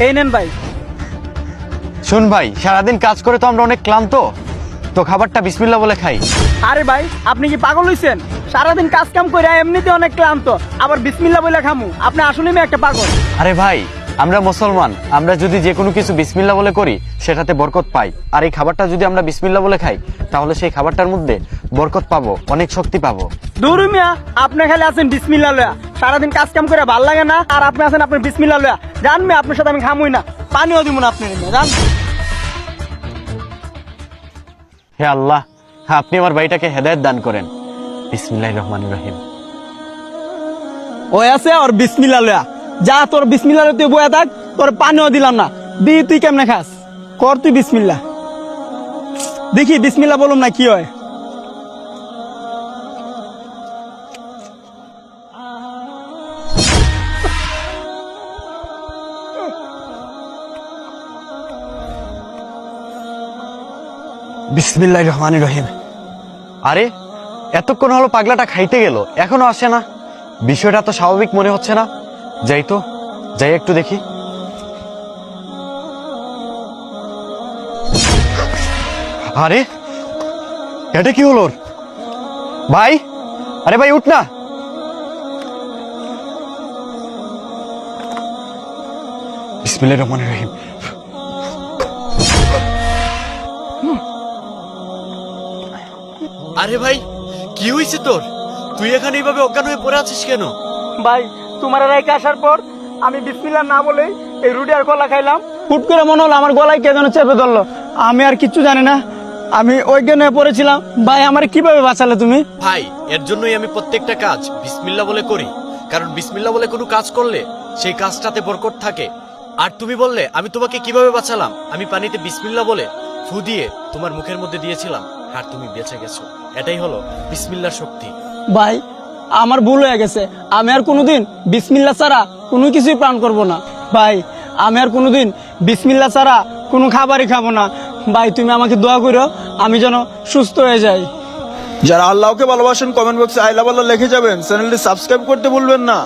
এই নেন ভাই। শোন ভাই, সারাদিন কাজ করে তো আমরা অনেক ক্লান্ত, তো খাবারটা বিসমিল্লাহ বলে খাই। আরে ভাই, আপনি কি পাগল হইছেন? সারাদিন কাজ কাম করে এমনিতে অনেক ক্লান্ত, আবার বিসমিল্লাহ বলে খামু? আপনি আসলেই একটা পাগল। আরে ভাই, আমরা মুসলমান, আমরা যদি যে কোনো কিছু বিসমিল্লাহ বলে করি সেটাতে বরকত পাই। আর এই খাবারটা যদি আমরা বিসমিল্লাহ বলে খাই তাহলে সেই খাবারটার মধ্যে বরকত পাবো, অনেক শক্তি পাবো। দূর মিয়া, আপনি খালি আছেন বিসমিল্লাহ লয়া। সারাদিন কাজ কাম করে ভাল লাগে না, আর আপনি আছেন আপনার বিসমিল্লাহ লয়া। জান মিয়া, আপনার সাথে আমি খামুই না, পানিও দিব না আপনি। জান। হে আল্লাহ, আপনি আমার ভাইটাকে হেদায়েত দান করেন। বিসমিল্লাহির রহমানির রহিম। ওই আছে আর বিসমিল্লাহ লয়া। যা, তোর বিসমিল্লাহ তুই বয়া থাক, তোর পানিও দিলাম না। দি তুই কেমনে খাস? কর তুই বিসমিল্লাহ। দেখি বিসমিল্লাহ বলুম না কি হয়। বিসমিল্লাহির রহমানির রহিম। আরে এতক্ষণ হলো পাগলাটা খাইতে গেল, এখনো আসে না। বিষয়টা তো স্বাভাবিক মনে হচ্ছে না। যাই তো, যাই একটু দেখি। আরে এটা কি হলো ওর? ভাই, আরে ভাই উঠ না। বিসমিল্লাহির রহমানির রহিম। আরে ভাই, কি হয়েছে তোর? তুই এখানে এইভাবে অজ্ঞান হয়ে পড়ে আছিস কেন? ভাই, তোমার রাইকে আসার পর আমি বিসমিল্লাহ না বলে এই রুটি আর কলা খাইলাম। হুট করে মনে হলো আমার গলায় কে যেন চেপে ধরলো। আমি আর কিচ্ছু জানি না, আমি অজ্ঞান হয়ে পড়েছিলাম। ভাই, আমার কিভাবে বাঁচালে তুমি? ভাই, এর জন্যই আমি প্রত্যেকটা কাজ বিসমিল্লাহ বলে করি, কারণ বিসমিল্লাহ বলে কোনো কাজ করলে সেই কাজটাতে বরকত থাকে। আর তুমি বললে আমি তোমাকে কিভাবে বাঁচালাম? আমি পানিতে বিসমিল্লাহ বলে ফু দিয়ে তোমার মুখের মধ্যে দিয়েছিলাম, আর তুমি বেঁচে গেছো। এটাই হলো বিসমিল্লাহর শক্তি। ভাই, আমার ভুল হয়ে গেছে। আমি আর কোনোদিন বিসমিল্লাহ ছাড়া কোনো কিছুই পান করব না। ভাই, আমি আর কোনোদিন বিসমিল্লাহ ছাড়া কোনো খাবারই খাবো না। ভাই, তুমি আমাকে দোয়া করো, আমি যেন সুস্থ হয়ে যাই। যারা আল্লাহকে ভালোবাসেন কমেন্ট বক্সে আই লাভ আল্লাহ লিখে যাবেন। চ্যানেলটি সাবস্ক্রাইব করতে ভুলবেন না।